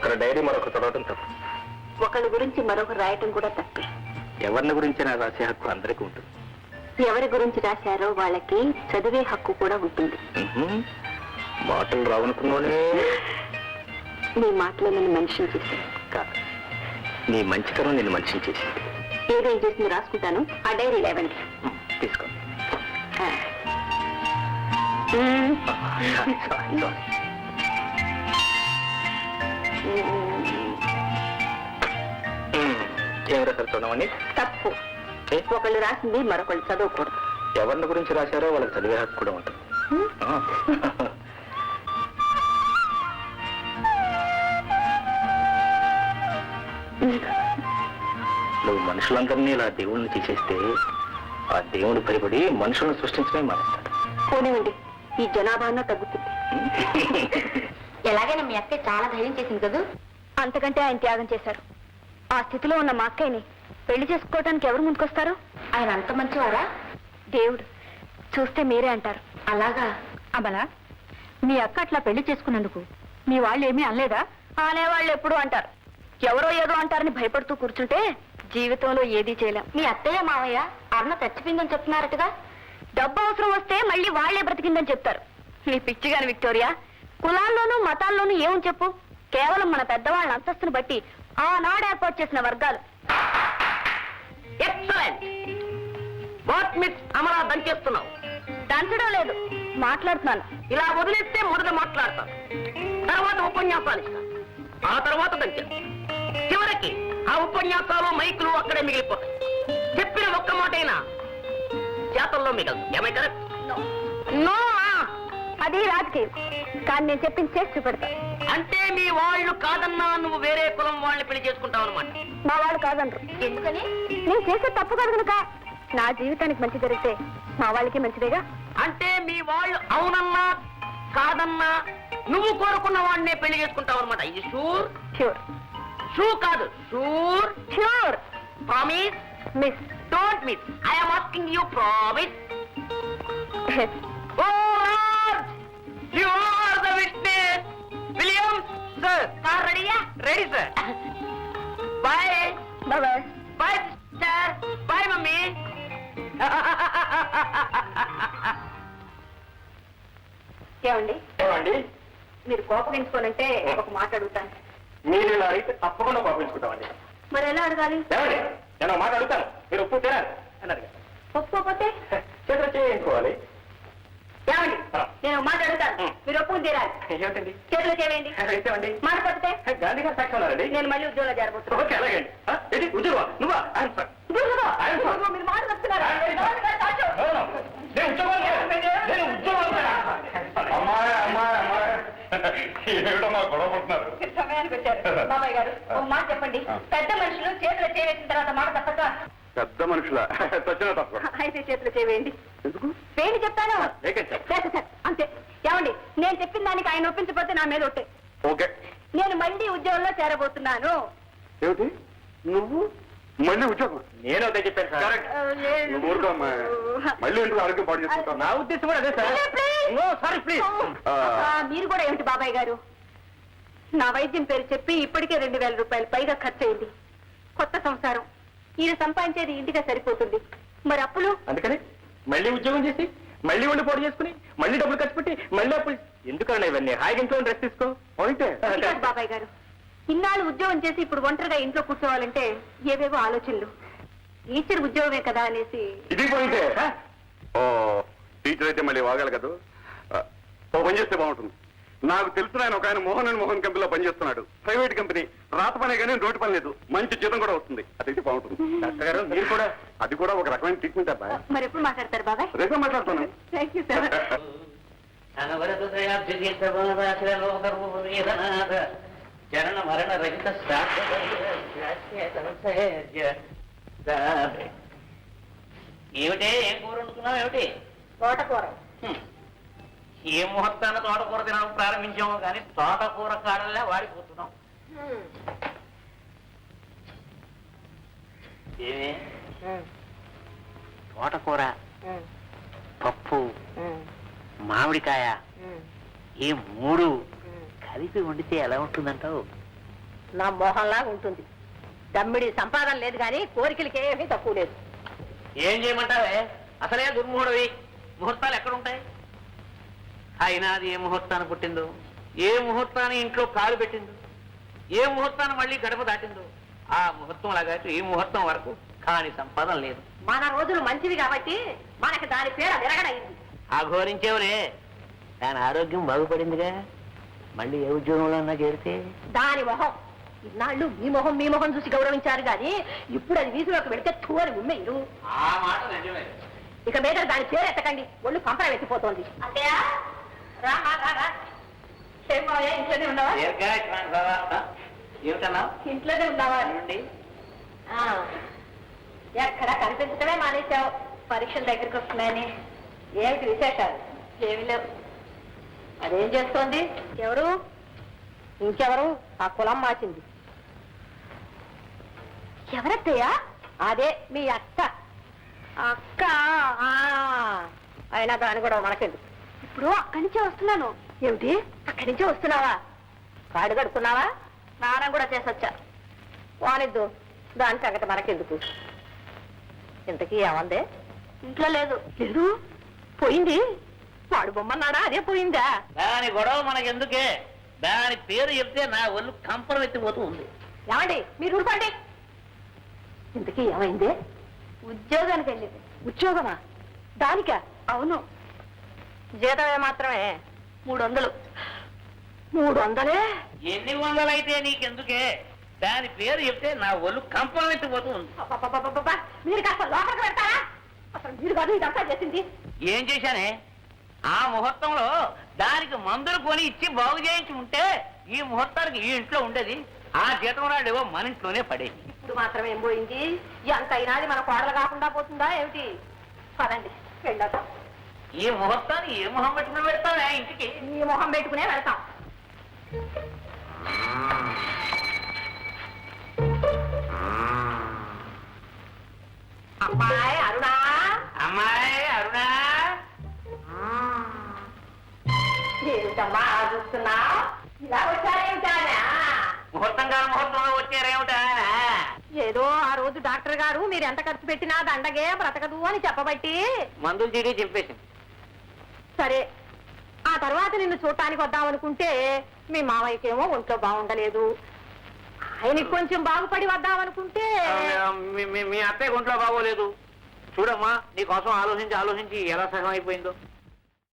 ఒకరి డైరీ మరొకరు చదవటం తప్పు. ఒకళ్ళ గురించి మరొకరు రాయటం కూడా తప్పే. ఎవరిని గురించి రాసే హక్కు అందరికీ ఉంటుంది. ఎవరి గురించి రాశారో వాళ్ళకి చదివే హక్కు కూడా ఉంటుంది. మాటలు రావనుకున్నానే. నీ మాటలే నన్ను మనిషిని చేశాను. కాదు, నీ మంచితనం నేను మనిషిని చేసింది. ఏదేం చేసింది రాసుకుంటాను. ఆ డైరీ లేవండి. తీసుకో. ఏం రాశారు చూడమండి? తప్పు. ఒకళ్ళు రాసింది మరొకళ్ళు చదవకూడదు. ఎవరిని గురించి రాశారో వాళ్ళకి చదివే హక్కు కూడా ఉంటుంది. నువ్వు మనుషులందరినీ ఇలా దేవుణ్ణి తీసేస్తే ఆ దేవుడు భయపడి మనుషులను సృష్టించడమే మానేస్తాడు. పోనివ్వండి, ఈ జనాభా తగ్గుతుంది. ఎలాగైనా మీ అక్క చాలా ధైర్యం చేసింది కదా. అంతకంటే ఆయన త్యాగం చేశారు. ఆ స్థితిలో ఉన్న మా అక్కయ్యని పెళ్లి చేసుకోవడానికి ఎవరు ముందుకొస్తారు? ఆయన అంత మంచివారా? దేవుడు చూస్తే మీరే అంటారు. అలాగా? అమలా, మీ అక్క అట్లా పెళ్లి చేసుకున్నందుకు మీ వాళ్ళు ఏమీ అనలేదా? అనేవాళ్ళు ఎప్పుడు అంటారు. ఎవరో ఏదో అంటారని భయపడుతూ కూర్చుంటే జీవితంలో ఏదీ చేయలేం. మీ అత్తయ్య మావయ్య అన్న చచ్చిపోయిందని చెప్తున్నారటగా. డబ్బు అవసరం వస్తే మళ్ళీ వాళ్లే బ్రతికిందని చెప్తారు. నీ పిచ్చిగాని విక్టోరియా, కులాల్లోనూ మతాల్లోనూ ఏమని చెప్పు, కేవలం మన పెద్దవాళ్ళ అంతస్తును బట్టి ఆనాడు ఏర్పాటు చేసిన వర్గాలు. ఎక్సలెంట్. వాట్ మిస్ అమలా దంచేస్తున్నావు? దంచడం లేదు, మాట్లాడుతున్నాను. ఇలా వదిలేస్తే మొదట మాట్లాడతాను, తర్వాత ఉపన్యాసాలు ఇస్తాను, ఆ తర్వాత దంచాను. చివరికి ఆ ఉపన్యాసాలు మైకులు అక్కడే మిగిలిపోతాయి. చెప్పిన ఒక్క మాటైనా చేతల్లో మిగలదు. ఏమై కరెక్ట్? నో, అది రాజకీయం. కానీ నేను చెప్పింది చేసి చూపెడతా. అంటే మీ వాళ్ళు కాదన్నా నువ్వు వేరే కులం వాళ్ళని పెళ్లి చేసుకుంటావు అనమాట? మా వాళ్ళు కాదనరు. ఎందుకని? నేను చేసే తప్పు కాదు కనుక. నా జీవితానికి మంచి జరిగితే మా వాళ్ళకి మంచిదేగా. అంటే మీ వాళ్ళు అవునన్నా కాదన్నా నువ్వు కోరుకున్న వాడినే పెళ్లి చేసుకుంటావు అనమాట? ఇది షూర్? ష్యూర్. షూ కాదు, sure. Sure. Promise? Miss. Don't miss. I am asking you promise. Oh Raj, you are the witness. Williams sir, car రెడీయా? Ready sir. Bye. Bye. Bye sister. Bye mummy. ఏమండి? ఏమండి? మీరు కోపగించుకోనంటే ఒక మాట అడుగుతాను. మీరు ఇలా అయితే తప్పకుండా కోపించుకుంటామండి. మరి ఎలా అడగాలి? ఏమండి, నేను ఒక మాట అడుగుతాను, మీరు ఒప్పు తీరాలి అన్నారు. ఒప్పుకోకపోతే చేతులు చేయించుకోవాలి. ఏమండి, నేను ఒక మాట అడుగుతాను, మీరు ఒప్పుకుని తీరాలి. ఏమిటండి? చేతులు చేయండి. ఇస్తామండి. మాట పడితే గాంధీ గారు సాక్షి ఉన్నారండి. నేను మళ్ళీ ఉద్యోగంలో చేరబోతున్నాను. ఓకే, అలాగండి. ఏంటి ఉద్యోగం? నువ్వా? మీరు మాట వస్తున్నారు. ఏమిటమ్మా గొడవ పడుతున్నారు? సమయానికి వచ్చారు. బాబాయ్ గారు, ఒక మాట చెప్పండి. పెద్ద మనుషులు చేతులు చేవేసిన తర్వాత మాట తప్పక? పెద్ద మనుషుల చచ్చిన తప్ప. అయితే చేతులు చేవేయండి. ఎందుకు? వేడి చెప్తాను. సార్ అంతే. ఏమండి, నేను చెప్పిన దానికి ఆయన ఒప్పించకపోతే నా మీద ఒట్టే. ఓకే. నేను మళ్ళీ ఉద్యోగంలో చేరబోతున్నాను. ఏమిటి? నువ్వు మళ్ళీ ఉద్యోగం? నేను అదే చెప్పాను సార్. ఊరుకోమ్మా, మళ్ళీ ఎందుకు ఆరోగ్యం పాటు చేసుకుంటాను? నా ఉద్దేశం కూడా అదే సార్. Sorry please. మీరు కూడా ఏమిటి బాబాయ్ గారు? నా వైద్యం పేరు చెప్పి ఇప్పటికే 2000 రూపాయలు పైగా ఖర్చు అయింది. కొత్త సంసారం, ఈయన సంపాదించేది ఇంటిగా సరిపోతుంది. మరి అప్పులు? అందుకని మళ్ళీ ఉద్యోగం చేసి మళ్ళీ వండి పోటీ చేసుకుని మళ్ళీ డబ్బులు ఖర్చు పెట్టి మళ్ళీ అప్పులు ఎందుకన్నా ఇవన్నీ? హాయిగా ఇంట్లో రెస్ట్ తీసుకో. బాబాయ్ గారు, ఇన్నాళ్ళు ఉద్యోగం చేసి ఇప్పుడు ఒంటరిగా ఇంట్లో కూర్చోవాలంటే ఏవేవో ఆలోచనలు. టీచర్ ఉద్యోగమే కదా అనేసి. ఇది పోయింటే ఓ టీచర్ అయితే మళ్ళీ వాగాలి కదా. ఓ పని చేస్తే బాగుంటుంది. నాకు తెలిసిన ఆయన ఒక ఆయన మోహన్ కంపెనీలో పనిచేస్తున్నాడు. Private company. రాత పనే కానీ రోడ్డు పని లేదు. మంచి జీతం కూడా వస్తుంది. అదైతే బాగుంటుంది. డాక్టర్ గారు, మీరు కూడా అది కూడా ఒక రకమైన ట్రీట్మెంట్ అబ్బా. మరి ఎప్పుడు మాట్లాడతారు బాబాయ్? రేపే మాట్లాడుతాను. Thank you sir. జనన మరణ రహిత ఏమిటే? ఏం కూర వండుకున్నావు? ఏమిటి? తోటకూర. ఏ ముహూర్తాన్ని తోటకూర తినడం ప్రారంభించాము కానీ తోటకూర కాడల్లా వాడిపోతున్నాం. ఏమే? తోటకూర, పప్పు, మామిడికాయ, ఈ 3 కలిపి వండితే ఎలా ఉంటుందంటావు? నా మోహంలాగా ఉంటుంది. దమ్మిడి సంపాదన లేదు కానీ కోరికలకి ఏమీ తక్కువ లేదు. ఏం చేయమంటావే? అసలే దుర్ముహూర్తవి. ముహూర్తాలు ఎక్కడుంటాయి? అయినా అది ఏ ముహూర్తాన్ని పుట్టిందో, ఏ ముహూర్తాన్ని ఇంట్లో కాలు పెట్టిందో, ఏ ముహూర్తాన్ని మళ్ళీ గడప దాటిందో, ఆ ముహూర్తం లాగా ఈ ముహూర్తం వరకు కాని సంపాదన లేదు. మన రోజులు మంచివి కాబట్టి మనకి దాని పేరు విరగడైంది. అఘోరించేవులే, దాని ఆరోగ్యం బాగుపడిందిగా. మళ్ళీ ఏ ఉద్యోగంలో అన్నా చేరితే దాని మొహం ఇన్నాళ్ళు మీ మొహం చూసి గౌరవించారు కానీ ఇప్పుడు అది వీధిలోకి వెళితే తూరి ఉమ్మేరు. ఆ మాట నిజమే. ఇక మీద దాని పేరు ఎత్తకండి, ఒళ్ళు కంపర వెతిపోతోంది. అంతేయా? రా రా, రా, రా. ఏం మావయ్య, ఇంట్లోనే ఉన్నావా? ఏమిటన్నా? ఇంట్లోనే ఉన్నావా? ఆ, ఎక్కడ కనిపించడమే మానేశావు. పరీక్షలు దగ్గరికి వస్తున్నాయని. ఏమిటి విశేషాలు? ఏమి లేవు. అదేం చేస్తోంది? ఎవరు? ఇంకెవరు? ఆ కులం మార్చింది. ఎవరత్తయ్యా? అదే మీ అక్క. అక్క? అయినా దాని కూడా మనకెందుకు. ఇప్పుడు అక్కడి నుంచే వస్తున్నాను. ఏమిటి? అక్కడి నుంచే వస్తున్నావా? కాడు కడుక్కున్నావా? స్నానం కూడా చేసొచ్చా. వానిద్దు, దాని సంగతి మనకెందుకు. ఇంతకీ ఏమందే? ఇంట్లో లేదు. లేదు? పోయింది? వాడు బొమ్మన్నాడా? అదే పోయిందా? దాని గొడవ మనకెందుకే? దాని పేరు చెప్తే నా ఒళ్ళు కంపరం ఎత్తిపోతూ ఉంది. ఏమండి మీరు ఊరుకోండి. ఇంతకీ ఏమైంది? ఉద్యోగానికి వెళ్ళింది. ఉద్యోగమా? దానికా? అవును. జీతమే మాత్రమే 300. 300? ఎన్ని వందలైతే నీకెందుకే? దాని పేరు చెప్తే నా ఒళ్ళు కంపరం ఎత్తిపోతూ ఉంది. అబ్బబ్బబ్బబ్బబ్బ! మీరు కాస్త లోపలికి పెడతారా? అసలు మీరు కాదు ఇదంతా చేసింది. ఏం చేశానే? ఆ ముహూర్తంలో దానికి మందులు కొని ఇచ్చి బాగు చేయించి ఉంటే ఈ ముహూర్తానికి ఈ ఇంట్లో ఉండేది. ఆ జీతం రాడేవో మన ఇంట్లోనే పడేది. ఇప్పుడు మాత్రం ఏం పోయింది? ఎంత అయినాది మన కోడలు కాకుండా పోతుందా ఏమిటి? పదండి వెళ్ళొద్దాం. ఈ ముహూర్తాన్ని ఏ మొహం పెట్టుకుని పెడతావా ఇంటికి? ఈ మొహం పెట్టుకునే వెళ్తాం. అమ్మాయి అరుణా! అమ్మాయి అరుణా! ఏమిటమ్మా చూస్తున్నా? ఇలా వచ్చారేమిటానా? ముహూర్తంలో వచ్చారేమిటా? ఏదో ఆ రోజు డాక్టర్ గారు మీరు ఎంత ఖర్చు పెట్టినా దండగే బ్రతకదు అని చెప్పబట్టి మందులు చీటీ చెప్పేసింది. సరే, ఆ తర్వాత నిన్ను చూడటానికి వద్దామనుకుంటే మీ మామయ్యకేమో ఒంట్లో బాగుండలేదు. ఆయనకి కొంచెం బాగుపడి వద్దామనుకుంటే మీ అత్తయ్య ఒంట్లో బాగోలేదు. చూడమ్మా, నీకోసం ఆలోచించి ఎలా సగం అయిపోయిందో.